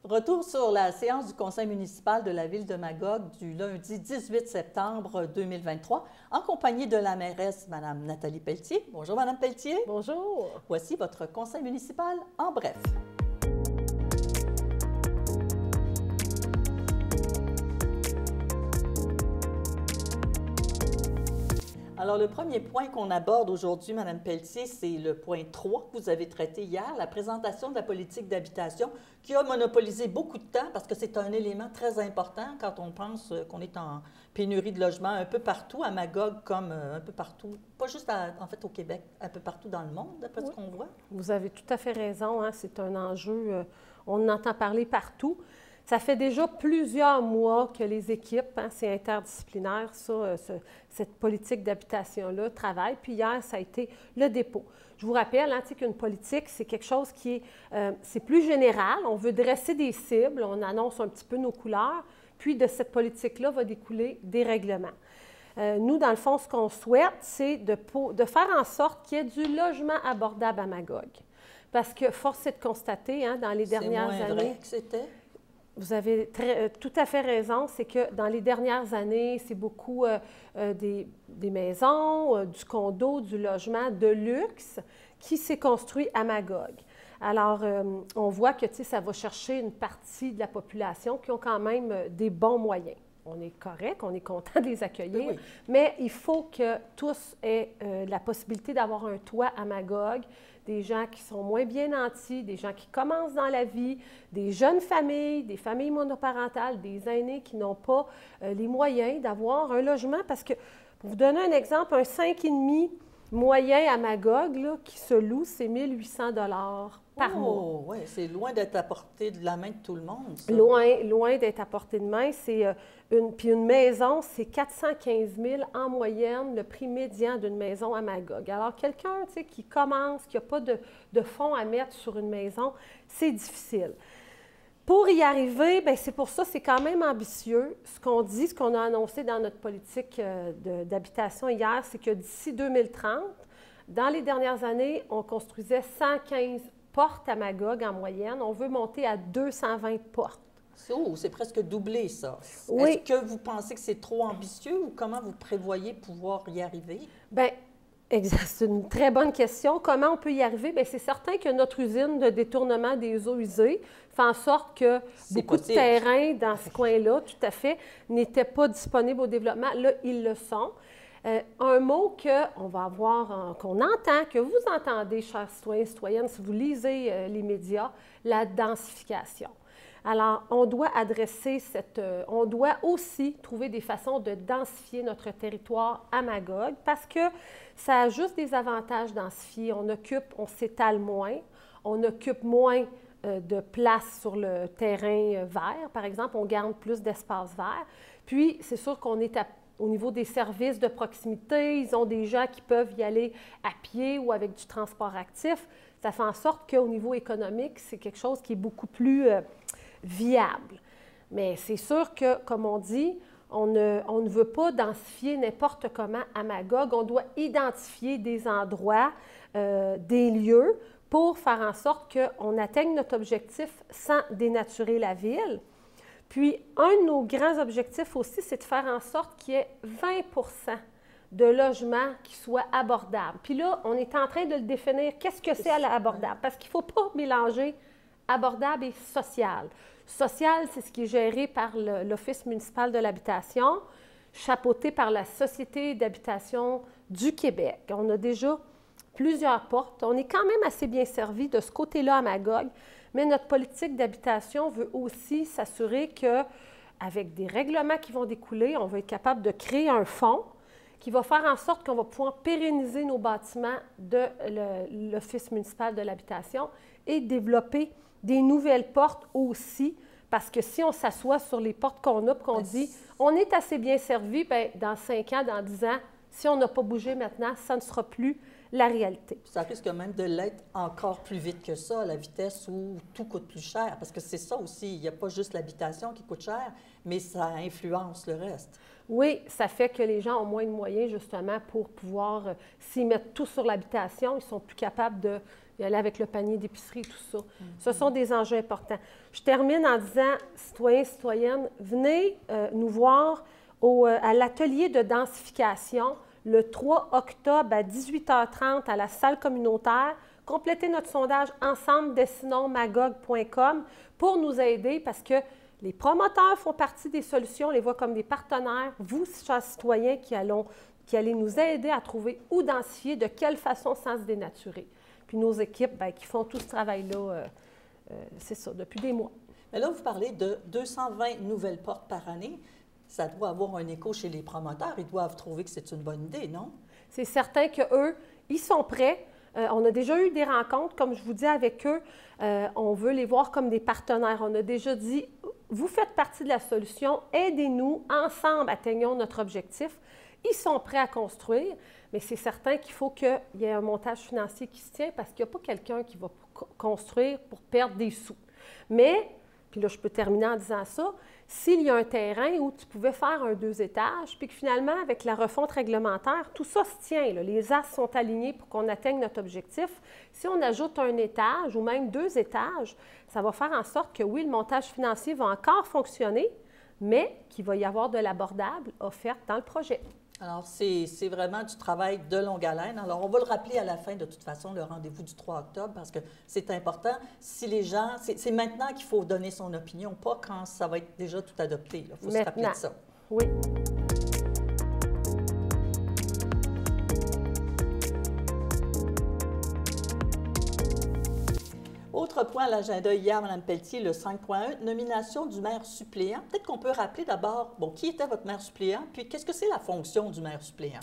Retour sur la séance du conseil municipal de la ville de Magog du lundi 18 septembre 2023, en compagnie de la mairesse, Mme Nathalie Pelletier. Bonjour, Mme Pelletier. Bonjour. Voici votre conseil municipal en bref. Alors, le premier point qu'on aborde aujourd'hui, Mme Pelletier, c'est le point 3 que vous avez traité hier, la présentation de la politique d'habitation qui a monopolisé beaucoup de temps parce que c'est un élément très important quand on pense qu'on est en pénurie de logements un peu partout, à Magog comme un peu partout, pas juste en fait au Québec, un peu partout dans le monde, d'après ce qu'on voit. Vous avez tout à fait raison, hein? C'est un enjeu, on en entend parler partout. Ça fait déjà plusieurs mois que les équipes, hein, c'est interdisciplinaire, cette politique d'habitation-là, travaillent. Puis hier, ça a été le dépôt. Je vous rappelle hein, qu'une politique, c'est quelque chose qui est c'est plus général. On veut dresser des cibles, on annonce un petit peu nos couleurs. Puis de cette politique-là va découler des règlements. Nous, dans le fond, ce qu'on souhaite, c'est de faire en sorte qu'il y ait du logement abordable à Magog. Parce que force est de constater, hein, dans les dernières années... C'est moins vrai que c'était? Vous avez tout à fait raison, c'est que dans les dernières années, c'est beaucoup des maisons, du condo, du logement de luxe qui s'est construit à Magog. Alors, on voit que ça va chercher une partie de la population qui ont quand même des bons moyens. On est correct, on est content de les accueillir, oui. Mais il faut que tous aient la possibilité d'avoir un toit à Magog, des gens qui sont moins bien nantis, des gens qui commencent dans la vie, des jeunes familles, des familles monoparentales, des aînés qui n'ont pas les moyens d'avoir un logement. Parce que, pour vous donner un exemple, un 5,5 moyen à Magog là, qui se loue, c'est 1 800 $ par mois. Oh, oui, c'est loin d'être à portée de la main de tout le monde, ça. Loin d'être à portée de main. Puis une maison, c'est 415 000 en moyenne, le prix médian d'une maison à Magog. Alors, quelqu'un qui commence, qui n'a pas de fonds à mettre sur une maison, c'est difficile. Pour y arriver, bien, c'est pour ça, c'est quand même ambitieux. Ce qu'on dit, ce qu'on a annoncé dans notre politique d'habitation hier, c'est que d'ici 2030, dans les dernières années, on construisait 115 portes à Magog en moyenne. On veut monter à 220 portes. Oh, c'est presque doublé, ça. Oui. Est-ce que vous pensez que c'est trop ambitieux ou comment vous prévoyez pouvoir y arriver? Bien, c'est une très bonne question. Comment on peut y arriver? Bien, c'est certain que notre usine de détournement des eaux usées fait en sorte que beaucoup de terrains dans ce coin-là, tout à fait, n'étaient pas disponibles au développement. Là, ils le sont. Un mot qu'on va avoir, qu'on entend, que vous entendez, chers citoyens et citoyennes, si vous lisez les médias, la densification. Alors, on doit on doit aussi trouver des façons de densifier notre territoire à Magog parce que ça a juste des avantages densifiés. On s'étale moins, on occupe moins de place sur le terrain vert, par exemple, on garde plus d'espace vert. Puis, c'est sûr qu'on est au niveau des services de proximité, ils ont des gens qui peuvent y aller à pied ou avec du transport actif. Ça fait en sorte qu'au niveau économique, c'est quelque chose qui est beaucoup plus viable. Mais c'est sûr que, comme on dit, on ne veut pas densifier n'importe comment à Magog. On doit identifier des endroits, des lieux pour faire en sorte qu'on atteigne notre objectif sans dénaturer la ville. Puis, un de nos grands objectifs aussi, c'est de faire en sorte qu'il y ait 20 de logements qui soient abordables. Puis là, on est en train de le définir. Qu'est-ce que c'est abordable? Parce qu'il ne faut pas mélanger abordable et social. Social, c'est ce qui est géré par l'Office municipal de l'habitation, chapeauté par la Société d'habitation du Québec. On a déjà plusieurs portes. On est quand même assez bien servi de ce côté-là à Magog, mais notre politique d'habitation veut aussi s'assurer qu'avec des règlements qui vont découler, on va être capable de créer un fonds qui va faire en sorte qu'on va pouvoir pérenniser nos bâtiments de l'Office municipal de l'habitation et développer des nouvelles portes aussi, parce que si on s'assoit sur les portes qu'on a et qu'on dit « on est assez bien servi », bien, dans 5 ans, dans 10 ans, si on n'a pas bougé maintenant, ça ne sera plus la réalité. Ça risque même de l'être encore plus vite que ça, la vitesse où tout coûte plus cher, parce que c'est ça aussi, il n'y a pas juste l'habitation qui coûte cher, mais ça influence le reste. Oui, ça fait que les gens ont moins de moyens justement pour pouvoir s'y mettre tout sur l'habitation. Ils sont plus capables y aller avec le panier d'épicerie, tout ça. Ce sont des enjeux importants. Je termine en disant, citoyens, citoyennes, venez nous voir à l'atelier de densification le 3 octobre à 18h30 à la salle communautaire. Complétez notre sondage ensemble, dessinonmagog.com pour nous aider parce que les promoteurs font partie des solutions, on les voit comme des partenaires. Vous, chers citoyens, qui allez nous aider à trouver où densifier, de quelle façon sans se dénaturer. Puis nos équipes qui font tout ce travail-là, c'est ça, depuis des mois. Mais là, vous parlez de 220 nouvelles portes par année. Ça doit avoir un écho chez les promoteurs. Ils doivent trouver que c'est une bonne idée, non? C'est certain qu'eux, ils sont prêts. On a déjà eu des rencontres, comme je vous dis, avec eux. On veut les voir comme des partenaires. On a déjà dit, vous faites partie de la solution, aidez-nous, ensemble, atteignons notre objectif. Ils sont prêts à construire, mais c'est certain qu'il faut qu'il y ait un montage financier qui se tient parce qu'il n'y a pas quelqu'un qui va construire pour perdre des sous. Mais, puis là, je peux terminer en disant ça, s'il y a un terrain où tu pouvais faire un 2 étages, puis que finalement, avec la refonte réglementaire, tout ça se tient, là, les astres sont alignés pour qu'on atteigne notre objectif. Si on ajoute un étage ou même 2 étages, ça va faire en sorte que oui, le montage financier va encore fonctionner, mais qu'il va y avoir de l'abordable offert dans le projet. Alors, c'est vraiment du travail de longue haleine. Alors, on va le rappeler à la fin, de toute façon, le rendez-vous du 3 octobre, parce que c'est important. Si les gens... C'est maintenant qu'il faut donner son opinion, pas quand ça va être déjà tout adopté. Il faut se rappeler de ça. Oui. Autre point à l'agenda hier, Mme Pelletier, le 5.1, nomination du maire suppléant. Peut-être qu'on peut rappeler d'abord, qui était votre maire suppléant, puis qu'est-ce que c'est la fonction du maire suppléant?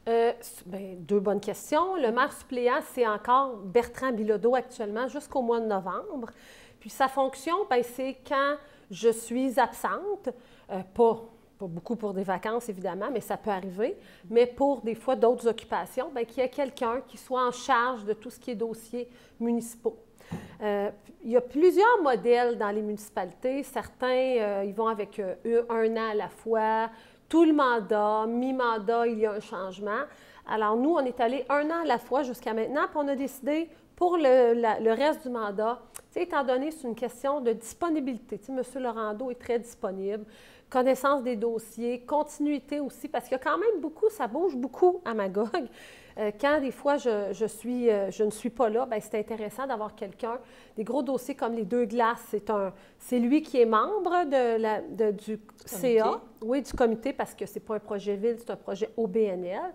Deux bonnes questions. Le maire suppléant, c'est encore Bertrand Bilodeau actuellement jusqu'au mois de novembre. Puis sa fonction, c'est quand je suis absente, pas beaucoup pour des vacances, évidemment, mais ça peut arriver, mais pour des fois d'autres occupations, qu'il y ait quelqu'un qui soit en charge de tout ce qui est dossiers municipaux. Il y a plusieurs modèles dans les municipalités. Certains, ils vont avec 1 an à la fois, tout le mandat, mi-mandat, il y a un changement. Alors, nous, on est allé 1 an à la fois jusqu'à maintenant, puis on a décidé pour le reste du mandat, étant donné que c'est une question de disponibilité. M. Laurendeau est très disponible, connaissance des dossiers, continuité aussi, parce qu'il y a quand même beaucoup, ça bouge beaucoup à Magog. Quand des fois je ne suis pas là, c'est intéressant d'avoir quelqu'un. Des gros dossiers comme les 2 glaces, c'est lui qui est membre du CA, oui, du comité, parce que ce n'est pas un projet ville, c'est un projet OBNL,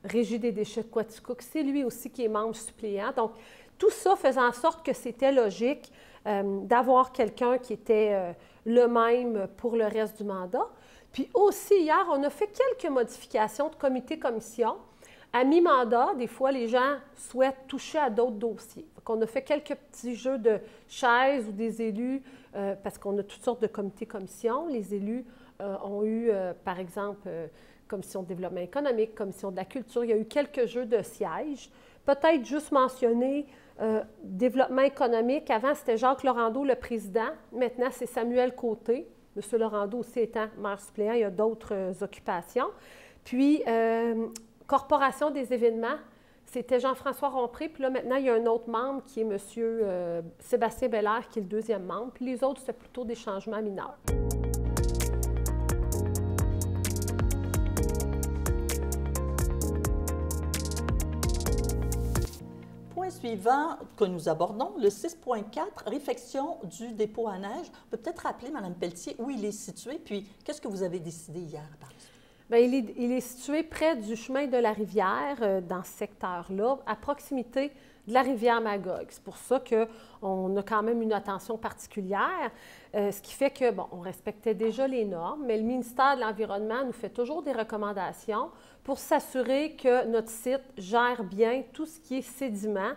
Régie des déchets de Quaticook. C'est lui aussi qui est membre suppléant. Donc, tout ça faisait en sorte que c'était logique d'avoir quelqu'un qui était le même pour le reste du mandat. Puis aussi, hier, on a fait quelques modifications de comité-commission. À mi-mandat, des fois, les gens souhaitent toucher à d'autres dossiers. Donc, on a fait quelques petits jeux de chaises ou des élus, parce qu'on a toutes sortes de comités-commissions. Les élus ont eu, par exemple, commission de développement économique, commission de la culture. Il y a eu quelques jeux de sièges. Peut-être juste mentionner développement économique. Avant, c'était Jacques Laurendeau, le président. Maintenant, c'est Samuel Côté. M. Laurendeau aussi étant maire suppléant, il y a d'autres occupations. Puis, Corporation des événements, c'était Jean-François Rompré. Puis là, maintenant, il y a un autre membre qui est M. Sébastien Belair, qui est le 2e membre. Puis les autres, c'était plutôt des changements mineurs. Point suivant que nous abordons, le 6.4, réfection du dépôt à neige. On peut peut-être rappeler, Mme Pelletier, où il est situé, puis qu'est-ce que vous avez décidé hier par ça? Bien, il est situé près du chemin de la rivière, dans ce secteur-là, à proximité de la rivière Magog. C'est pour ça qu'on a quand même une attention particulière, ce qui fait que, on respectait déjà les normes, mais le ministère de l'Environnement nous fait toujours des recommandations pour s'assurer que notre site gère bien tout ce qui est sédiment,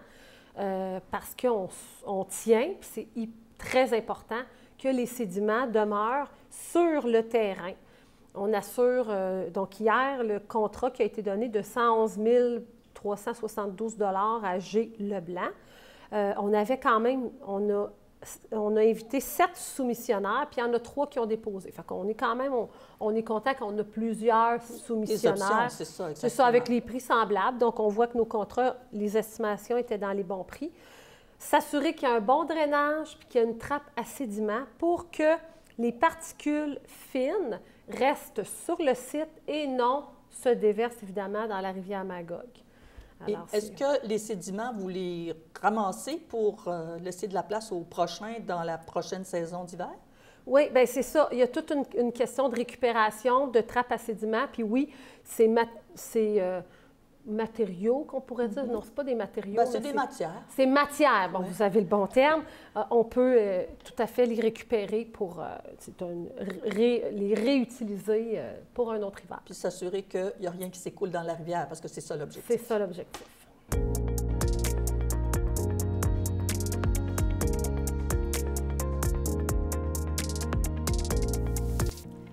parce qu'on tient, puis c'est très important, que les sédiments demeurent sur le terrain. On assure, donc hier, le contrat qui a été donné de 111 372 $ à G. Leblanc. On avait quand même, on a on a invité 7 soumissionnaires, puis il y en a 3 qui ont déposé. Fait qu'on est quand même, on est content qu'on a plusieurs soumissionnaires. C'est ça, exactement. C'est ça, avec les prix semblables. Donc, on voit que nos contrats, les estimations étaient dans les bons prix. S'assurer qu'il y a un bon drainage, puis qu'il y a une trappe à sédiments pour que les particules fines restent sur le site et non se déversent évidemment dans la rivière Magog. Est-ce que les sédiments, vous les ramassez pour laisser de la place aux prochains dans la prochaine saison d'hiver? Oui, bien c'est ça. Il y a toute une question de récupération, de trappe à sédiments. Puis oui, c'est matériaux qu'on pourrait dire. Non, ce n'est pas des matériaux. Bien, c'est des matières. C'est matière. Bon, vous avez le bon terme. On peut tout à fait les récupérer pour les réutiliser pour un autre hiver. Puis s'assurer qu'il n'y a rien qui s'écoule dans la rivière, parce que c'est ça l'objectif. C'est ça l'objectif.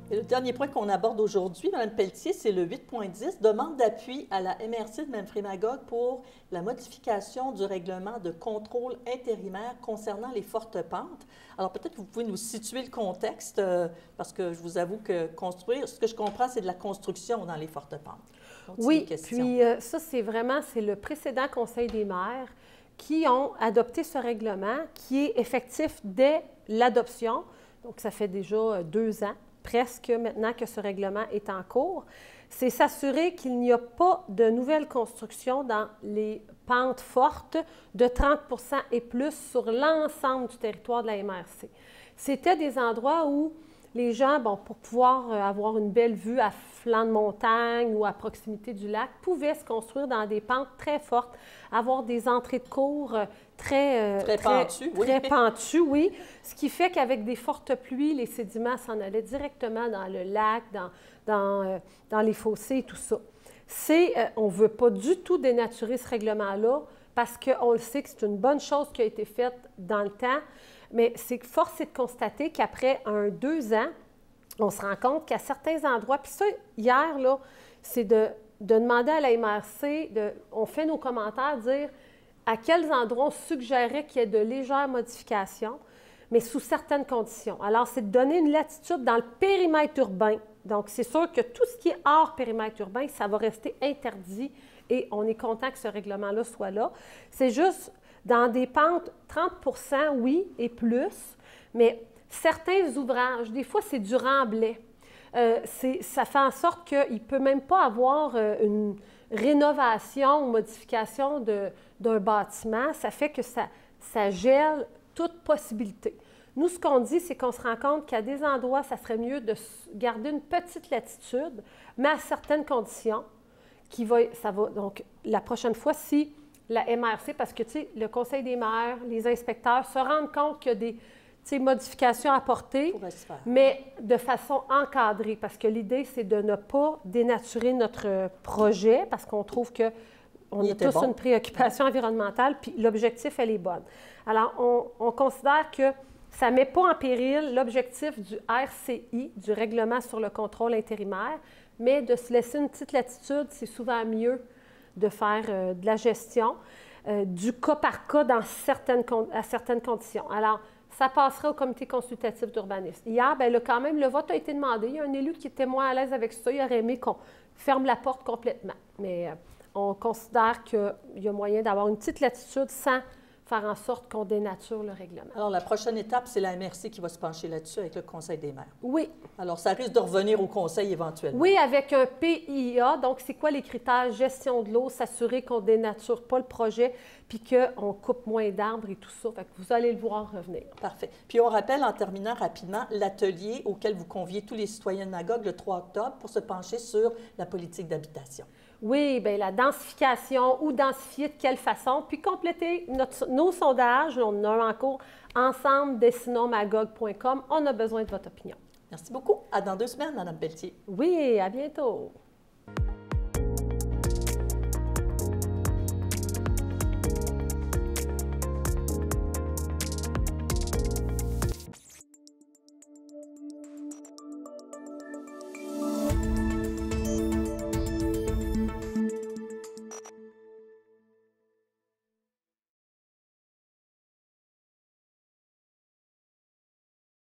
Et le dernier point qu'on aborde aujourd'hui, Mme Pelletier, c'est le 8.10, demande d'appui à la MRC de Memphremagog pour la modification du règlement de contrôle intérimaire concernant les fortes pentes. Alors, peut-être que vous pouvez nous situer le contexte, parce que je vous avoue que construire, ce que je comprends, c'est de la construction dans les fortes pentes. Donc, oui, puis ça, c'est le précédent Conseil des maires qui ont adopté ce règlement qui est effectif dès l'adoption. Donc, ça fait déjà 2 ans. Presque maintenant que ce règlement est en cours, c'est s'assurer qu'il n'y a pas de nouvelles constructions dans les pentes fortes de 30 et plus sur l'ensemble du territoire de la MRC. C'était des endroits où les gens, bon, pour pouvoir avoir une belle vue à flanc de montagne ou à proximité du lac, pouvaient se construire dans des pentes très fortes, avoir des entrées de cours très pentues, oui. Ce qui fait qu'avec des fortes pluies, les sédiments s'en allaient directement dans le lac, dans les fossés et tout ça. On ne veut pas du tout dénaturer ce règlement-là parce qu'on le sait que c'est une bonne chose qui a été faite dans le temps, mais force est de constater qu'après 2 ans, on se rend compte qu'à certains endroits, puis ça, hier, là, c'est de demander à la MRC, on fait nos commentaires, dire à quels endroits on suggérait qu'il y ait de légères modifications, mais sous certaines conditions. Alors, c'est de donner une latitude dans le périmètre urbain. Donc, c'est sûr que tout ce qui est hors périmètre urbain, ça va rester interdit et on est content que ce règlement-là soit là. C'est juste dans des pentes 30 oui, et plus, mais certains ouvrages, des fois, c'est du remblai. Ça fait en sorte qu'il ne peut même pas avoir une rénovation ou modification d'un bâtiment. Ça fait que ça gèle toute possibilité. Nous, ce qu'on dit, c'est qu'on se rend compte qu'à des endroits, ça serait mieux de garder une petite latitude, mais à certaines conditions, donc, la prochaine fois, si la MRC, parce que, tu sais, le Conseil des maires, les inspecteurs se rendent compte qu'il y a des modifications à apporter, mais de façon encadrée, parce que l'idée, c'est de ne pas dénaturer notre projet, parce qu'on trouve qu'on a tous une préoccupation environnementale, puis l'objectif, elle est bonne. Alors, on considère que ça ne met pas en péril l'objectif du RCI, du règlement sur le contrôle intérimaire, mais de se laisser une petite latitude, c'est souvent mieux de faire de la gestion du cas par cas à certaines conditions. Alors, ça passerait au comité consultatif d'urbanisme. Hier, bien, quand même, le vote a été demandé. Il y a un élu qui était moins à l'aise avec ça. Il aurait aimé qu'on ferme la porte complètement. Mais on considère qu'il y a moyen d'avoir une petite latitude sans faire en sorte qu'on dénature le règlement. Alors, la prochaine étape, c'est la MRC qui va se pencher là-dessus avec le Conseil des maires. Oui. Alors, ça risque de revenir au Conseil éventuellement. Oui, avec un PIA. Donc, c'est quoi les critères? Gestion de l'eau, s'assurer qu'on ne dénature pas le projet, puis qu'on coupe moins d'arbres et tout ça. Fait que vous allez le voir revenir. Parfait. Puis, on rappelle, en terminant rapidement, l'atelier auquel vous conviez tous les citoyens de Magog le 3 octobre pour se pencher sur la politique d'habitation. Oui, bien, la densification ou densifier de quelle façon, puis compléter nos sondages, on en a un en cours, ensemble, desinomagog.com. On a besoin de votre opinion. Merci beaucoup. À dans 2 semaines, Mme Pelletier. Oui, à bientôt.